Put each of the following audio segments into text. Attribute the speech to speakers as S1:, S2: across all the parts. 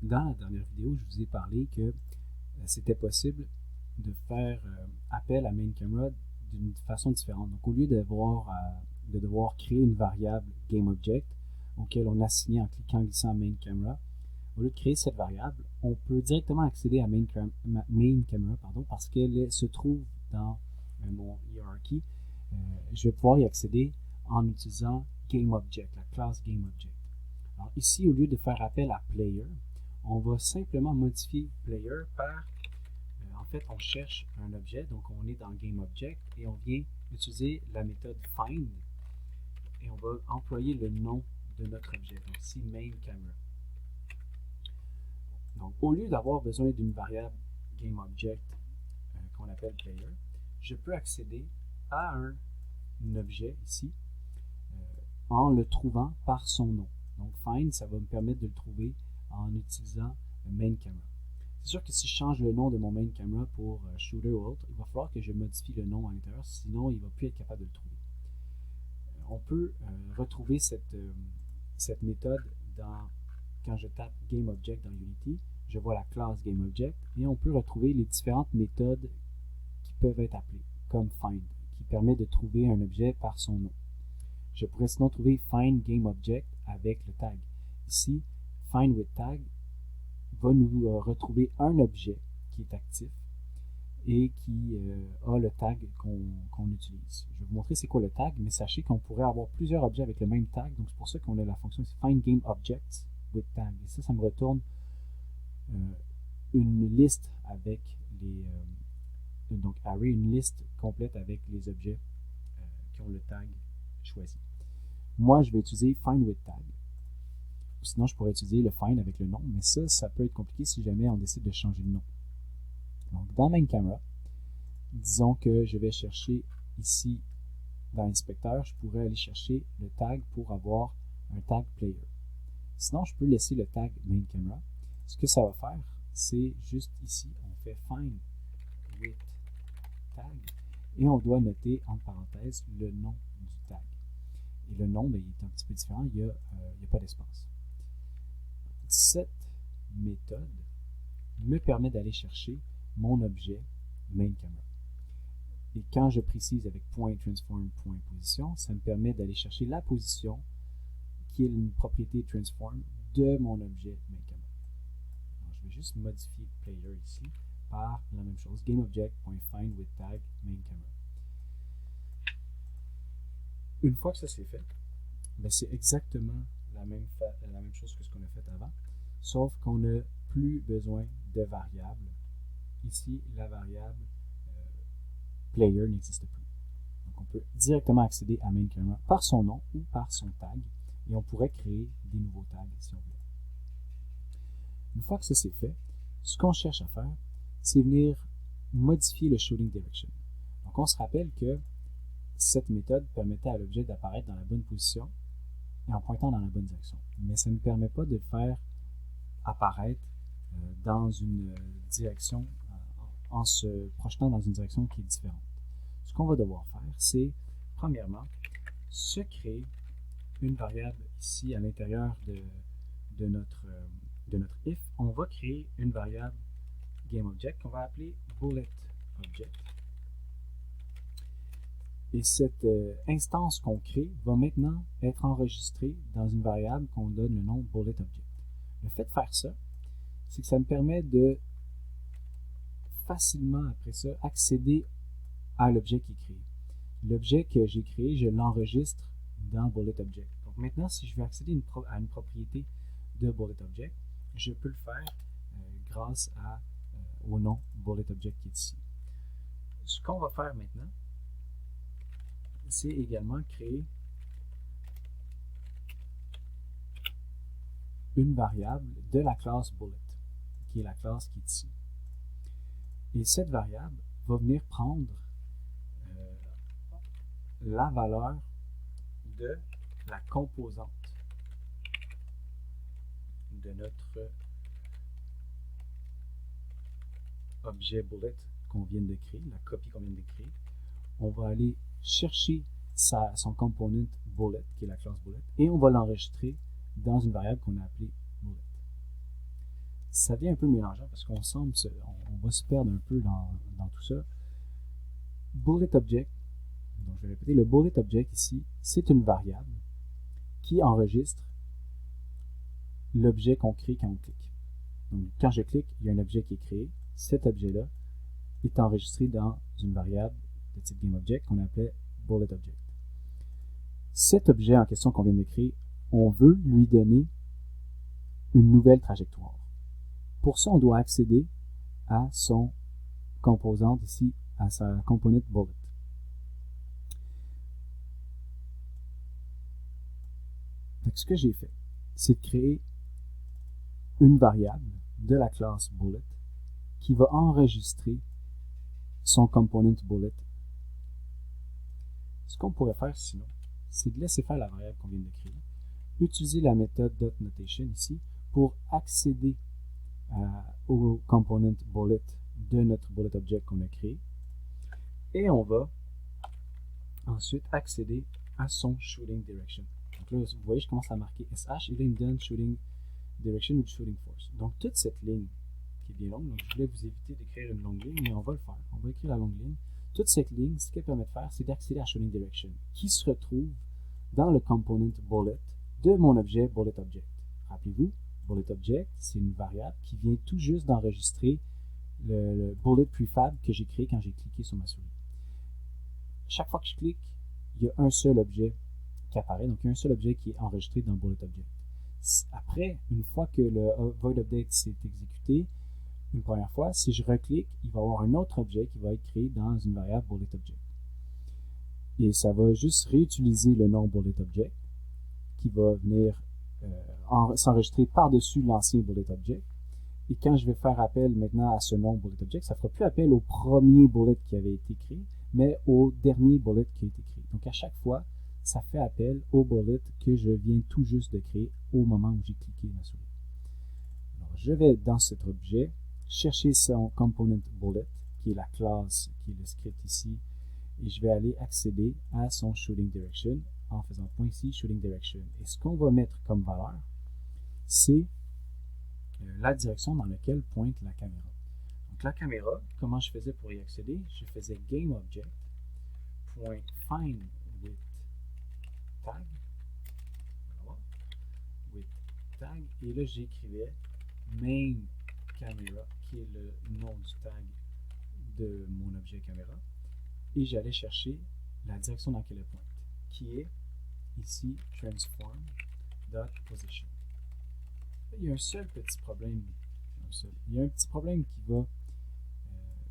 S1: Dans la dernière vidéo, je vous ai parlé que c'était possible de faire appel à main camera d'une façon différente. Donc, au lieu de devoir créer une variable GameObject auquel on assignait en cliquant glissant main camera, au lieu de créer cette variable, on peut directement accéder à main camera parce qu'elle se trouve dans mon hierarchy. Je vais pouvoir y accéder en utilisant GameObject, la classe GameObject. Alors ici, au lieu de faire appel à Player, on va simplement modifier Player par, en fait, on cherche un objet, donc on est dans GameObject et on vient utiliser la méthode find et on va employer le nom de notre objet, donc ici MainCamera. Donc au lieu d'avoir besoin d'une variable GameObject qu'on appelle Player, je peux accéder à un objet ici en le trouvant par son nom. Donc find, ça va me permettre de le trouver en utilisant MainCamera. C'est sûr que si je change le nom de mon MainCamera pour Shooter ou autre, il va falloir que je modifie le nom à l'intérieur, sinon il ne va plus être capable de le trouver. On peut retrouver cette méthode quand je tape GameObject dans Unity, je vois la classe GameObject et on peut retrouver les différentes méthodes qui peuvent être appelées, comme find, qui permet de trouver un objet par son nom. Je pourrais sinon trouver find GameObject avec le tag. Ici, find with tag va nous retrouver un objet qui est actif et qui a le tag qu'on utilise. Je vais vous montrer c'est quoi le tag, mais sachez qu'on pourrait avoir plusieurs objets avec le même tag, donc c'est pour ça qu'on a la fonction find game objects with tag. Et ça me retourne une liste avec donc array, une liste complète avec les objets qui ont le tag choisi. Moi, je vais utiliser find with tag. Sinon, je pourrais utiliser le find avec le nom, mais ça peut être compliqué si jamais on décide de changer le nom. Donc, dans MainCamera, disons que je vais chercher ici, dans l'inspecteur, je pourrais aller chercher le tag pour avoir un tag player. Sinon, je peux laisser le tag MainCamera. Ce que ça va faire, c'est juste ici, on fait find with tag et on doit noter entre parenthèses le nom du tag. Et le nom, il est un petit peu différent, il n'y a pas d'espace. Cette méthode me permet d'aller chercher mon objet MainCamera. Et quand je précise avec .transform, .position, ça me permet d'aller chercher la position qui est une propriété transform de mon objet MainCamera. Alors, je vais juste modifier player ici par la même chose, GameObject.find with tag MainCamera. Une fois que ça c'est fait, c'est exactement la même chose que ce qu'on a fait avant, sauf qu'on n'a plus besoin de variables. Ici, la variable player n'existe plus. Donc, on peut directement accéder à MainCamera par son nom ou par son tag, et on pourrait créer des nouveaux tags si on veut. Une fois que ça c'est fait, ce qu'on cherche à faire, c'est venir modifier le shooting direction. Donc, on se rappelle que cette méthode permettait à l'objet d'apparaître dans la bonne position et en pointant dans la bonne direction. Mais ça ne permet pas de le faire apparaître dans une direction, en se projetant dans une direction qui est différente. Ce qu'on va devoir faire, c'est, premièrement, se créer une variable ici à l'intérieur de notre if. On va créer une variable GameObject qu'on va appeler BulletObject. Et cette instance qu'on crée va maintenant être enregistrée dans une variable qu'on donne le nom BulletObject. Le fait de faire ça, c'est que ça me permet de facilement, après ça, accéder à l'objet qui est créé. L'objet que j'ai créé, je l'enregistre dans BulletObject. Donc maintenant, si je veux accéder à une propriété de BulletObject, je peux le faire grâce au nom BulletObject qui est ici. Ce qu'on va faire maintenant, c'est également créer une variable de la classe Bullet, qui est la classe qui est ici. Et cette variable va venir prendre la valeur de la composante de notre objet bullet qu'on vient de créer, la copie qu'on vient de créer. On va aller chercher son component bullet, qui est la classe bullet, et on va l'enregistrer dans une variable qu'on a appelée bullet. ça devient un peu mélangeant parce qu'on on va se perdre un peu dans tout ça. Bullet object, donc je vais répéter, le bullet object ici, c'est une variable qui enregistre l'objet qu'on crée quand on clique. Donc quand je clique, il y a un objet qui est créé. Cet objet-là est enregistré dans une variable de type GameObject qu'on appelait bullet object. Cet objet en question qu'on vient de créer, on veut lui donner une nouvelle trajectoire. Pour ça, on doit accéder à son composante ici, à sa component bullet. Donc, ce que j'ai fait, c'est de créer une variable de la classe bullet qui va enregistrer son component bullet. Ce qu'on pourrait faire sinon, c'est de laisser faire la variable qu'on vient de créer, utiliser la méthode .notation ici pour accéder au component bullet de notre bullet object qu'on a créé. Et on va ensuite accéder à son shooting direction. Donc là, vous voyez, je commence à marquer SH et là, il me donne shooting direction ou shooting force. Donc toute cette ligne qui est bien longue, donc je voulais vous éviter d'écrire une longue ligne, mais on va le faire. On va écrire la longue ligne. Toute cette ligne, ce qu'elle permet de faire, c'est d'accéder à shooting direction, qui se retrouve dans le component bullet de mon objet bullet object. Rappelez-vous, bullet object, c'est une variable qui vient tout juste d'enregistrer le bullet prefab que j'ai créé quand j'ai cliqué sur ma souris. Chaque fois que je clique, il y a un seul objet qui apparaît, donc il y a un seul objet qui est enregistré dans bullet object. Après, une fois que le void update s'est exécuté, une première fois, si je reclique, il va y avoir un autre objet qui va être créé dans une variable bullet object. Et ça va juste réutiliser le nom bullet object qui va venir s'enregistrer par-dessus l'ancien bullet object. Et quand je vais faire appel maintenant à ce nom bullet object, ça ne fera plus appel au premier bullet qui avait été créé, mais au dernier bullet qui a été créé. Donc à chaque fois, ça fait appel au bullet que je viens tout juste de créer au moment où j'ai cliqué ma souris. Alors je vais dans cet objet chercher son component bullet, qui est la classe, qui est le script ici, et je vais aller accéder à son shooting direction en faisant point ici, shooting direction. Et ce qu'on va mettre comme valeur, c'est la direction dans laquelle pointe la caméra. Donc la caméra, comment je faisais pour y accéder? Je faisais GameObject.find with tag, voilà, with tag, et là j'écrivais main camera, qui est le nom du tag de mon objet caméra, et j'allais chercher la direction dans laquelle elle pointe, qui est ici transform.position. Il y a un seul petit problème. Il y a un petit problème qui va,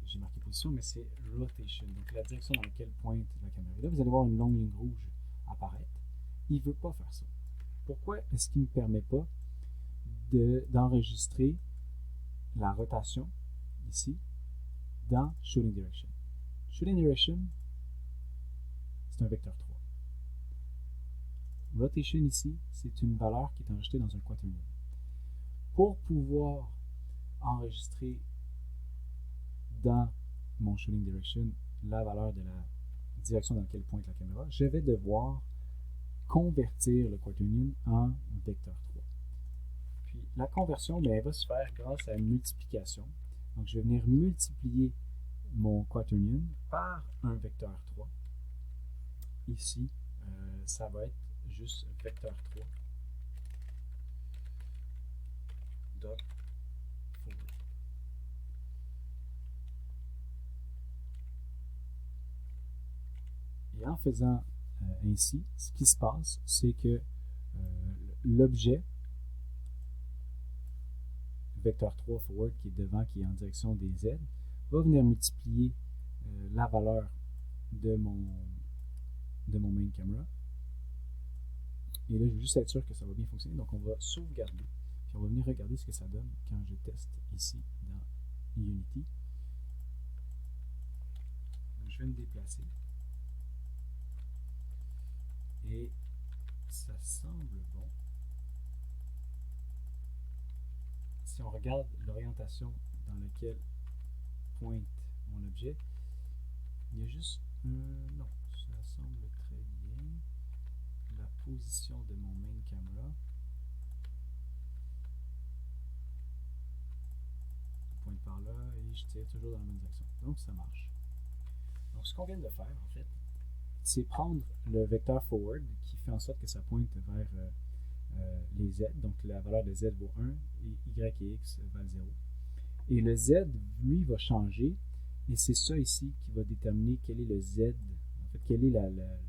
S1: j'ai marqué position, mais c'est rotation, donc la direction dans laquelle pointe la caméra. Et là, vous allez voir une longue ligne rouge apparaître. Il ne veut pas faire ça. Pourquoi est-ce qu'il ne me permet pas d'enregistrer la rotation ici dans shooting direction? Shooting direction, c'est un vecteur 3. Rotation ici, c'est une valeur qui est enregistrée dans un quaternion. Pour pouvoir enregistrer dans mon shooting direction la valeur de la direction dans laquelle pointe la caméra, je vais devoir convertir le quaternion en vecteur 3. Puis la conversion, elle va se faire grâce à une multiplication. Donc je vais venir multiplier mon quaternion par un vecteur 3. Ici, ça va être juste vecteur 3 dot forward. Et en faisant ainsi, ce qui se passe, c'est que l'objet vecteur 3 forward qui est devant, qui est en direction des Z, va venir multiplier la valeur de mon main camera. Et là, je vais juste être sûr que ça va bien fonctionner. Donc, on va sauvegarder. Puis, on va venir regarder ce que ça donne quand je teste ici dans Unity. Donc, je vais me déplacer. Et ça semble bon. Si on regarde l'orientation dans laquelle pointe mon objet, il y a juste non, ça semble très bien. La position de mon main camera. et je tire toujours dans la bonne direction. Donc, ça marche. Donc, ce qu'on vient de faire, en fait, c'est prendre le vecteur forward qui fait en sorte que ça pointe vers les z. Donc, la valeur de z vaut 1 et y et x valent 0. Et le z, lui, va changer. Et c'est ça ici qui va déterminer quel est le z, en fait, quel est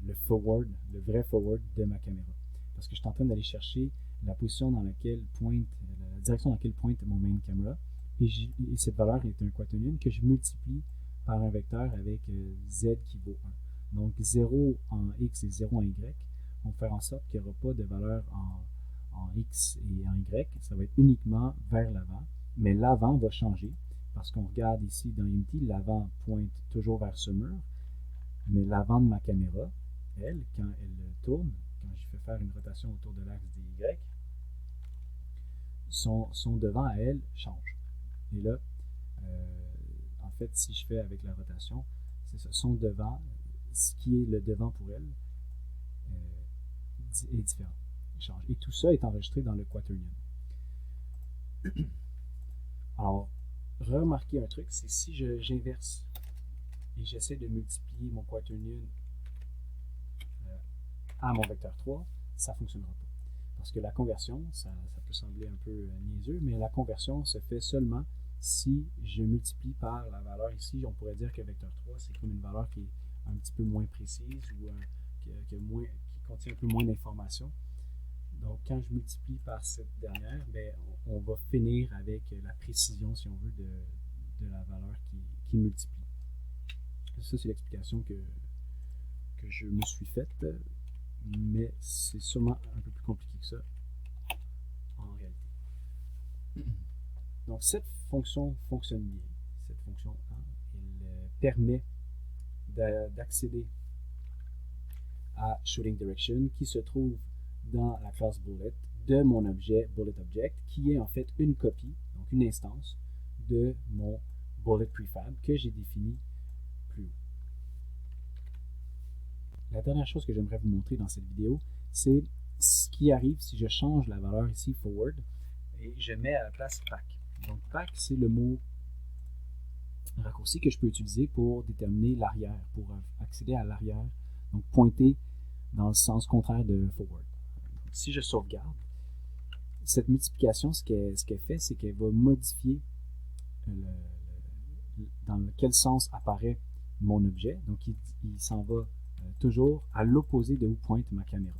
S1: le forward, le vrai forward de ma caméra. Parce que je suis en train d'aller chercher la position dans laquelle pointe, la direction dans laquelle pointe mon main camera. Et cette valeur est un quaternion que je multiplie par un vecteur avec z qui vaut 1. Donc 0 en x et 0 en y vont faire en sorte qu'il n'y aura pas de valeur en x et en y. Ça va être uniquement vers l'avant. Mais l'avant va changer parce qu'on regarde ici dans Unity, l'avant pointe toujours vers ce mur. Mais l'avant de ma caméra, elle, quand elle tourne, quand je fais faire une rotation autour de l'axe des Y, son devant à elle change. Et là, en fait, si je fais avec la rotation, c'est ça, son devant, ce qui est le devant pour elle, est différent. Il change. Et tout ça est enregistré dans le quaternion. Alors, remarquez un truc, c'est si j'inverse et j'essaie de multiplier mon quaternion à mon vecteur 3, ça ne fonctionnera pas. Parce que la conversion, ça peut sembler un peu niaiseux, mais la conversion se fait seulement si je multiplie par la valeur ici. On pourrait dire que vecteur 3, c'est comme une valeur qui est un petit peu moins précise ou qui contient un peu moins d'informations. Donc, quand je multiplie par cette dernière, ben, on va finir avec la précision, si on veut, de la valeur qui multiplie. Ça, c'est l'explication que je me suis faite, mais c'est sûrement un peu plus compliqué que ça en réalité. Donc, cette fonction fonctionne bien. Cette fonction, elle permet d'accéder à Shooting Direction qui se trouve dans la classe Bullet de mon objet Bullet Object qui est en fait une copie, donc une instance de mon Bullet Prefab que j'ai défini plus haut. La dernière chose que j'aimerais vous montrer dans cette vidéo, c'est ce qui arrive si je change la valeur ici forward et je mets à la place pack. Donc pack, c'est le mot raccourci que je peux utiliser pour déterminer l'arrière, pour accéder à l'arrière, donc pointer dans le sens contraire de forward. Donc, si je sauvegarde, cette multiplication, ce qu'elle fait, c'est qu'elle va modifier dans quel sens apparaît mon objet. Donc, il s'en va toujours à l'opposé de où pointe ma caméra.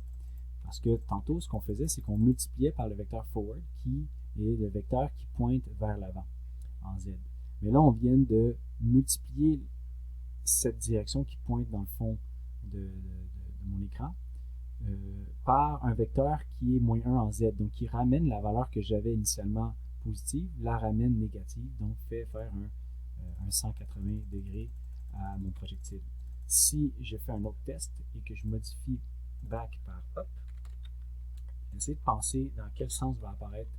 S1: Parce que tantôt, ce qu'on faisait, c'est qu'on multipliait par le vecteur forward, qui est le vecteur qui pointe vers l'avant, en Z. Mais là, on vient de multiplier cette direction qui pointe dans le fond de mon écran par un vecteur qui est moins 1 en Z. Donc, qui ramène la valeur que j'avais initialement positive, la ramène négative, donc fait faire un 180 degrés à mon projectile. Si je fais un autre test et que je modifie back par up, j'essaie de penser dans quel sens va apparaître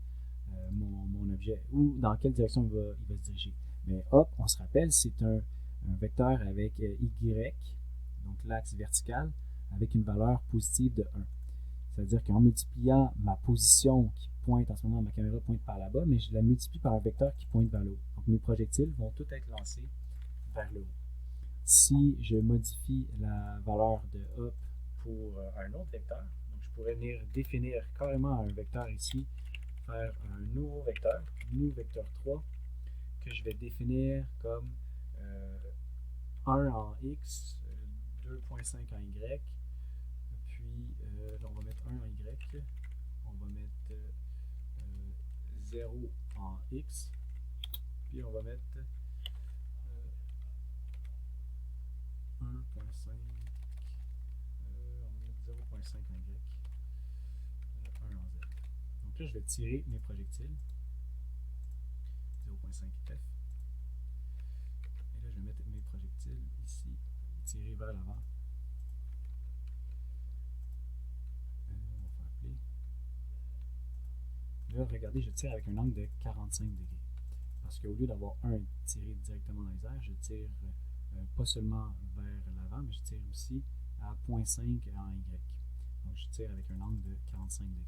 S1: mon objet ou dans quelle direction il va se diriger. Mais up, on se rappelle, c'est un vecteur avec Y, donc l'axe vertical, avec une valeur positive de 1. C'est-à-dire qu'en multipliant ma position qui pointe, en ce moment ma caméra pointe par là-bas, mais je la multiplie par un vecteur qui pointe vers le haut. Donc mes projectiles vont tous être lancés vers le haut. Si je modifie la valeur de up pour un autre vecteur, donc je pourrais venir définir carrément un vecteur ici, faire un nouveau vecteur, new vecteur 3, que je vais définir comme 1 en x, 2.5 en y, puis on va mettre 1 en y, on va mettre 0 en x, puis on va mettre 1.5, on va mettre 0.5 en y, 1 en z. Donc là, je vais tirer mes projectiles, 0.5 f, et là, je vais mettre mes projectiles ici, tirer vers l'avant. On va faire play. Là, regardez, je tire avec un angle de 45 degrés. Parce qu'au lieu d'avoir un tiré directement dans les airs, je tire pas seulement vers l'avant, mais je tire aussi à 0.5 en Y. Donc, je tire avec un angle de 45 degrés.